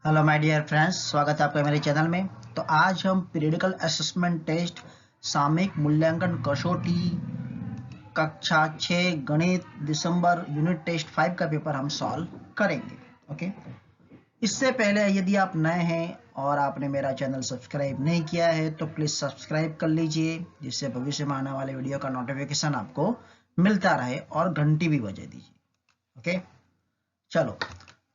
Hello my dear friends, स्वागत है आपका मेरे चैनल में। तो आज हम पीरियडिकल असेसमेंट टेस्ट सामयिक मूल्यांकन कसौटी कक्षा 6 गणित दिसंबर यूनिट टेस्ट 5 का पेपर हम सॉल्व करेंगे। ओके, इससे पहले यदि आप नए हैं और आपने मेरा चैनल सब्सक्राइब नहीं किया है तो प्लीज़ सब्सक्राइब कर लीजिए, जिससे भविष्य में आने वाले वीडियो का नोटिफिकेशन आपको मिलता रहे और घंटी भी बजा दीजिए। ओके, चलो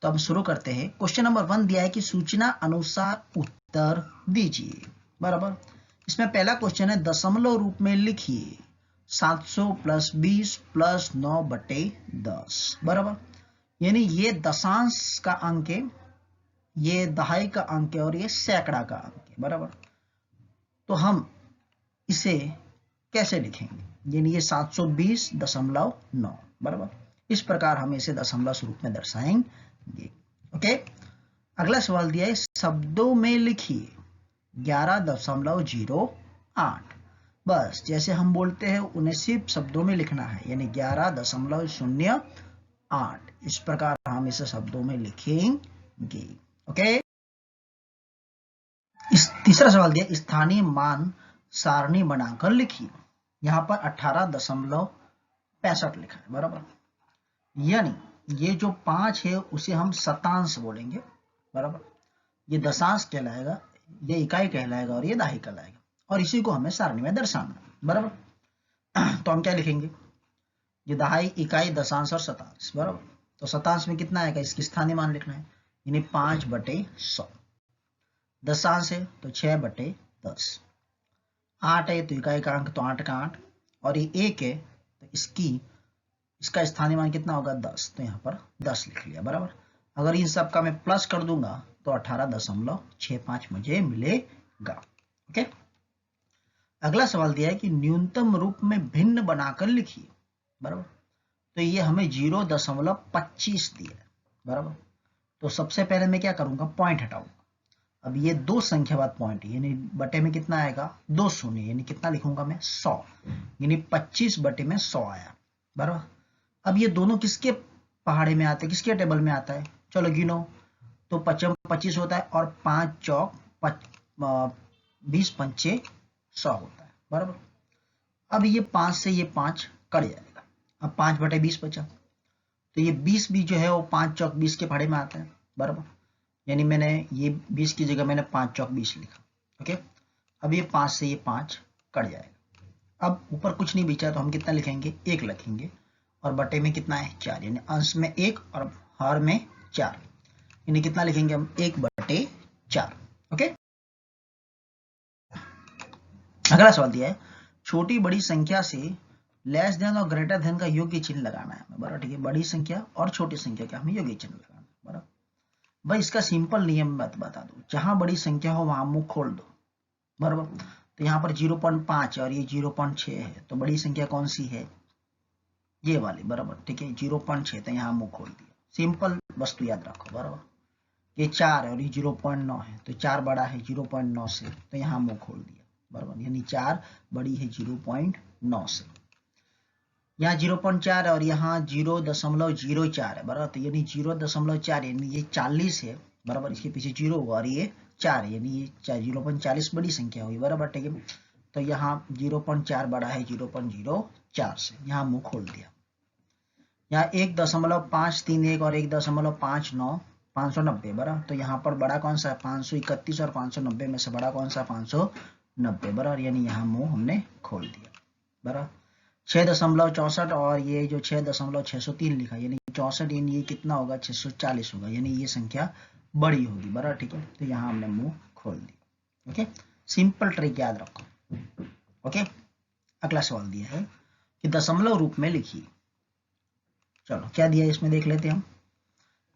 तो हम शुरू करते हैं। क्वेश्चन नंबर 1 दिया है कि सूचना अनुसार उत्तर दीजिए। बराबर, इसमें पहला क्वेश्चन है दशमलव रूप में लिखिए 700 प्लस 20 प्लस 9 बटे 10। बराबर, यानी ये दशांश का अंक है, ये दहाई का अंक है और ये सैकड़ा का अंक है। बराबर, तो हम इसे कैसे लिखेंगे? यानी ये 720.9। बराबर, इस प्रकार हम इसे दशमलव स्वरूप में दर्शाएंगे। ओके, अगला सवाल दिया है शब्दों में लिखिए 11.08। बस जैसे हम बोलते हैं उन्हें सिर्फ शब्दों में लिखना है, यानी 11.08। इस प्रकार हम इसे शब्दों में लिखेंगे। ओके, इस तीसरा सवाल दिया स्थानीय मान सारणी बनाकर लिखिए। यहाँ पर 18.65 लिखा है। बराबर, यानी ये जो 5 है उसे हम शतांश बोलेंगे। बराबर, ये दशांश कहलाएगा, ये इकाई कहलाएगा और ये दहाई कहलाएगा, और इसी को हमें सारणी में दर्शाना है। बराबर, तो हम क्या लिखेंगे? ये दहाई, इकाई, दशांश और शतांश। बराबर, तो शतांश में कितना आएगा, इसकी स्थानीय मान लिखना है, यानी 5/100। दशांश है तो 6/10। 8 है तो इकाई का अंक तो 8 का 8, और ये 1 है तो इसका स्थानीय मान कितना होगा, 10, तो यहाँ पर 10 लिख लिया। बराबर, अगर इन सब का मैं प्लस कर दूंगा तो 18.65 मुझे मिलेगा। ओके, अगला सवाल दिया है कि न्यूनतम रूप में भिन्न बनाकर लिखिए। बराबर, तो ये हमें 0.25 दिया है। बराबर, तो सबसे पहले मैं क्या करूंगा, पॉइंट हटाऊंगा। अब ये दो संख्या बाद पॉइंट, यानी बटे में कितना आएगा, 2 शून्य, यानी कितना लिखूंगा मैं, 100, यानी 25 बटे में 100 आया। बराबर, अब ये दोनों किसके पहाड़े में आते हैं, किसके टेबल में आता है, चलो गिनो। तो 25 होता है और 5 चौक 20 पंचे 100 होता है। बराबर, अब ये 5 से ये 5 कट जाएगा, अब 5/20 बचा, तो ये 20 भी जो है वो 5 चौक 20 के पहाड़े में आता है। बराबर, यानी मैंने ये 20 की जगह मैंने 5 चौक 20 लिखा। ओके, अब ये 5 से ये 5 कट जाएगा, अब ऊपर कुछ नहीं बचा तो हम कितना लिखेंगे, 1 लिखेंगे, और बटे में कितना है, 4, यानी अंश में 1 और हर में 4, यानी कितना लिखेंगे हम, 1/4। ओके, अगला सवाल दिया है छोटी बड़ी संख्या से लेस देन और ग्रेटर देन का योग्य चिन्ह लगाना है। बराबर, ठीक है, बड़ी संख्या और छोटी संख्या का हमें योग्य चिन्ह लगाना है। बराबर, भाई इसका सिंपल नियम मैं बता दूं, जहां बड़ी संख्या हो वहां मुंह खोल दो। बराबर, तो यहाँ पर 0.5 और ये 0.6 है, तो बड़ी संख्या कौन सी है, ये वाली। बराबर, ठीक है, 0.6, तो यहाँ मुंह खोल दिया। सिंपल वस्तु याद रखो। बराबर, ये 4 है और ये 0.9 है, तो 4 बड़ा है 0.9 से, तो यहाँ मुंह खोल दिया। बराबर, यानी 4 बड़ी है 0.9 से। यहाँ 0.4 है और यहाँ 0.04 है। बराबर, तो यानी 0.4, यानी ये 40 है। बराबर, इसके पीछे 0 होगा और ये 4 है, यानी ये 0.40 बड़ी संख्या हुई। बराबर, ठीक है, तो यहाँ 0.4 बड़ा है 0.04 से, यहाँ मुंह खोल दिया। यहाँ 1.531 और 1.59 590। बराबर, तो यहाँ पर बड़ा कौन सा है, 531, और 590 में से बड़ा कौन सा, 590। बराबर, यानी यहाँ मुंह हमने खोल दिया। बराबर, 6.64 और ये जो 6.603 लिखा, यानी 64, यानी ये कितना होगा, 640 होगा, यानी ये संख्या बड़ी होगी। बराबर, ठीक है, तो यहाँ हमने मुंह खोल दिया। ओके, सिंपल ट्रिक याद रखो। ओके, अगला सवाल दिया है कि दशमलव रूप में लिखिए। चलो क्या दिया इसमें देख लेते हैं हम।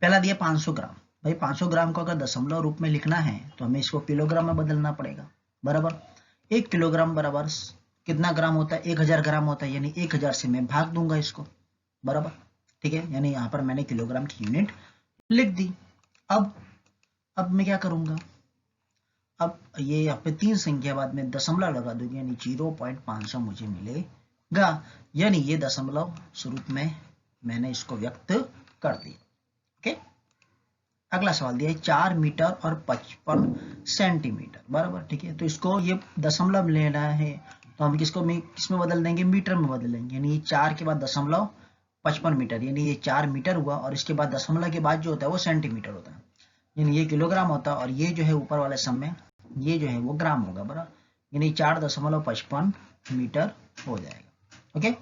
पहला दिया 500 ग्राम। भाई 500 ग्राम को अगर दशमलव रूप में लिखना है तो हमें इसको किलोग्राम में बदलना पड़ेगा। बराबर, 1 किलोग्राम बराबर कितना ग्राम होता है, 1000 ग्राम होता है, यानी 1000 से मैं भाग दूंगा इसको। बराबर, ठीक है, यानी यहाँ पर मैंने किलोग्राम की यूनिट लिख दी। अब मैं क्या करूंगा, अब ये यहाँ पे 3 संख्या बाद में दशमलव लगा दूंगी, यानी 0.500 मुझे मिलेगा, यानी ये दशमलव स्वरूप में मैंने इसको व्यक्त कर दिया। ओके, अगला सवाल दिया है 4 मीटर और 55 सेंटीमीटर, बराबर, ठीक है। तो इसको ये दशमलव लेना है, तो हम किसमें बदल देंगे, मीटर में बदल देंगे। यानी ये 4 के बाद दशमलव 55 मीटर, यानी ये 4 मीटर हुआ, और इसके बाद दशमलव के बाद जो होता है वो सेंटीमीटर होता है, यानी ये किलोग्राम होता है, और ये जो है ऊपर वाले सम में ये जो है वो ग्राम होगा, बराबर। यानी 4.55 मीटर हो जाएगा। ओके,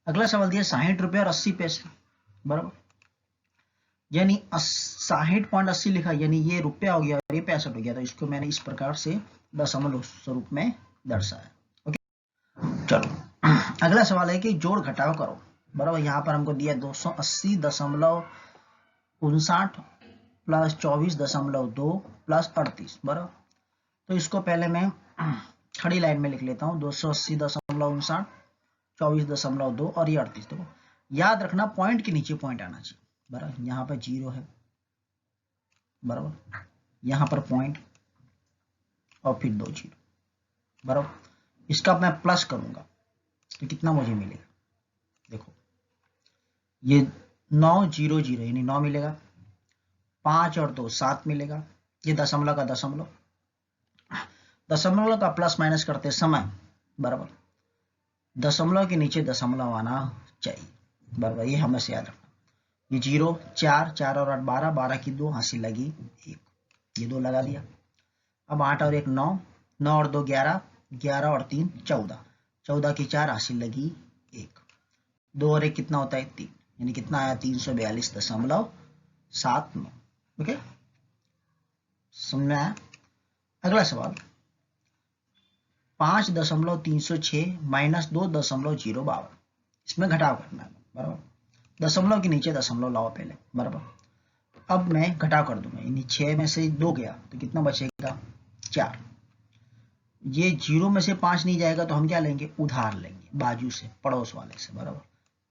अगला सवाल दिया 60 रुपये और 80 पैसे, बराबर, यानी 60.80 लिखा, यानी ये रुपया हो गया और ये 65 हो गया, तो इसको मैंने इस प्रकार से दशमलव स्वरूप में दर्शाया। ओके, चलो अगला सवाल है कि जोड़ घटाव करो, बराबर। यहाँ पर हमको दिया 280.59 प्लस 24.2 प्लस 38, बराबर। तो इसको पहले मैं खड़ी लाइन में लिख लेता हूँ, 280.59, 24.2 और ये 38। देखो याद रखना पॉइंट के नीचे पॉइंट आना चाहिए, बराबर। यहाँ पर 0 है, बराबर, यहाँ पर पॉइंट और फिर 2 0, बराबर। इसका मैं प्लस करूंगा तो कितना मुझे मिलेगा, देखो ये 9 0 0 यानी 9 मिलेगा, 5 और 2 7 मिलेगा, ये दशमलव का दशमलव, दशमलव का प्लस माइनस करते समय, बराबर, दशमलव के नीचे दशमलव आना चाहिए, बराबर, ये हमें से याद रखना। ये 0 4 4 और 8 12, 12 की 2 हासिल लगी 1, ये 2 लगा दिया। अब 8 और 1 9, 9 और 2 11, 11 और 3 14, 14 की 4 हासिल लगी 1, 2 और 1 कितना होता है 3, यानी कितना आया 342.79। ओके, समझ में आया। अगला सवाल 5.306 माइनस 2.052, इसमें घटाव करना है, बराबर। दशमलव के नीचे दशमलव लाओ पहले, बराबर। अब मैं घटाव कर दूंगा, यानी 6 में से 2 गया तो कितना बचेगा 4, ये 0 में से 5 नहीं जाएगा तो हम क्या लेंगे, उधार लेंगे बाजू से, पड़ोस वाले से, बराबर।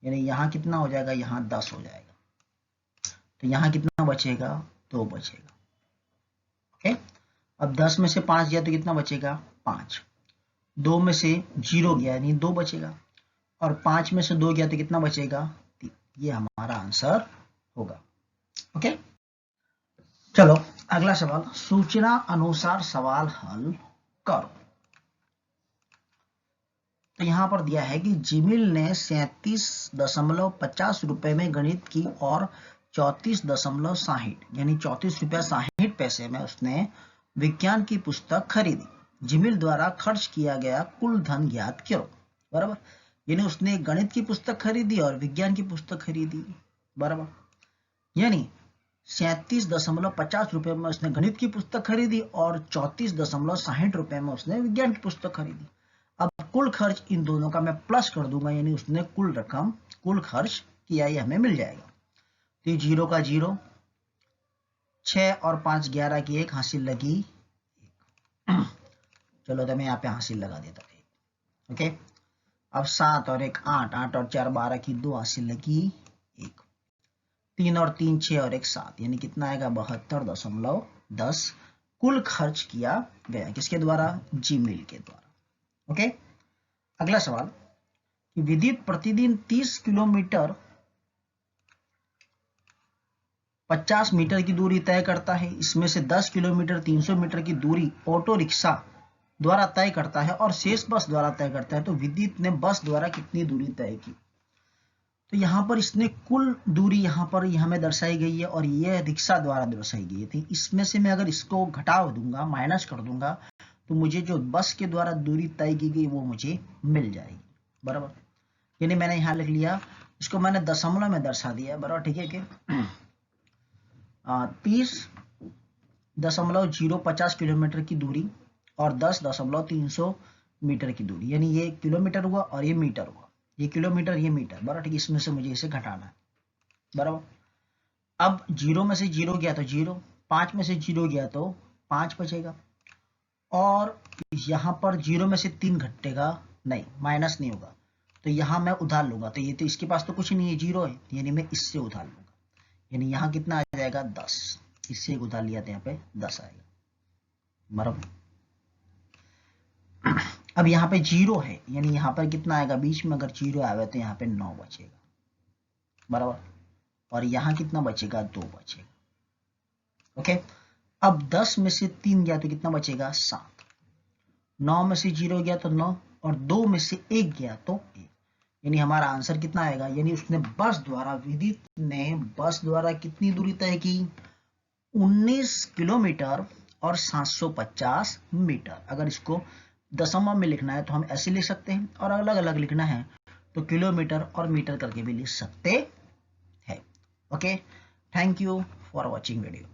यानी यहाँ कितना हो जाएगा, यहाँ 10 हो जाएगा, तो यहाँ कितना बचेगा 2 बचेगा। ओके, अब 10 में से 5 गया तो कितना बचेगा 5, 2 में से 0 गया यानी 2 बचेगा, और 5 में से 2 गया तो कितना बचेगा 3, ये हमारा आंसर होगा। ओके, चलो अगला सवाल, सूचना अनुसार सवाल हल करो। तो यहां पर दिया है कि जिमिल ने 37.50 रुपए में गणित की और 34.60 यानी 34 रुपया 60 पैसे में उसने विज्ञान की पुस्तक खरीदी। जिमिल द्वारा खर्च किया गया कुल धन ज्ञात करो, बराबर। यानी उसने गणित की पुस्तक खरीदी और विज्ञान की पुस्तक खरीदी, बराबर। यानी 37.50 रुपए में उसने गणित की पुस्तक खरीदी और 34.60 रुपए में उसने विज्ञान की पुस्तक खरीदी। अब कुल खर्च इन दोनों का मैं प्लस कर दूंगा, यानी उसने कुल रकम कुल खर्च किया, ये हमें मिल जाएगा। तो 0 का 0, 6 और 5 11 की 1 हासिल लगी 1। चलो तो मैं यहाँ पे हासिल लगा देता हूँ। ओके, अब 7 और 1 8, 8 और 4 12 की 2 हासिल लगी 1, 3 और 3 6 और 1 7, यानी कितना आएगा 72.10 कुल खर्च किया गया, किसके द्वारा, जीमेल के द्वारा। ओके, अगला सवाल कि विद्युत प्रतिदिन 30 किलोमीटर 50 मीटर की दूरी तय करता है, इसमें से 10 किलोमीटर 300 मीटर की दूरी ऑटो रिक्शा द्वारा तय करता है और शेष बस द्वारा तय करता है, तो विद्युत ने बस द्वारा कितनी दूरी तय की। तो यहाँ पर इसने कुल दूरी यहाँ पर हमें दर्शाई गई है और यह रिक्शा द्वारा दर्शाई गई थी। इसमें से मैं अगर इसको घटा दूंगा, माइनस कर दूंगा, तो मुझे जो बस के द्वारा दूरी तय की गई वो मुझे मिल जाएगी, बराबर। यानी मैंने यहाँ लिख लिया, इसको मैंने दशमलव में दर्शा दिया, बराबर, ठीक है कि 30.050 किलोमीटर की दूरी और 10.300 मीटर की दूरी, यानी ये किलोमीटर हुआ और ये मीटर हुआ, ये किलोमीटर ये मीटर, बराबर, ठीक। इसमें से मुझे इसे घटाना है, बराबर। अब 0 में से 0 गया तो 0, 5 में से 0 गया तो 5 बचेगा, और यहाँ पर 0 में से 3 घटेगा नहीं, माइनस नहीं होगा, तो यहाँ मैं उधार लूंगा, तो ये तो इसके पास तो कुछ नहीं है, 0 है, यानी मैं इससे उधार लूंगा, यानी यहाँ कितना आ जाएगा 10, इससे एक उधार लिया तो यहाँ पे 10 आएगा, बराबर। अब यहाँ पे 0 है, यानी यहाँ पर कितना आएगा, बीच में अगर 0 आएगा तो यहाँ पे 9 बचेगा, बराबर, और यहाँ कितना बचेगा 2 बचेगा, ओके, अब 10 में से 3 गया तो कितना बचेगा 7, 9 में से 0 गया तो 9, और 2 में से 1 गया तो 1, यानी हमारा आंसर कितना आएगा, यानी उसने बस द्वारा, विदित ने बस द्वारा कितनी दूरी तय की, 19 किलोमीटर और 750 मीटर। अगर इसको दशमलव में लिखना है तो हम ऐसे लिख सकते हैं, और अलग अलग लिखना है तो किलोमीटर और मीटर करके भी लिख सकते हैं। Okay, thank you for watching video.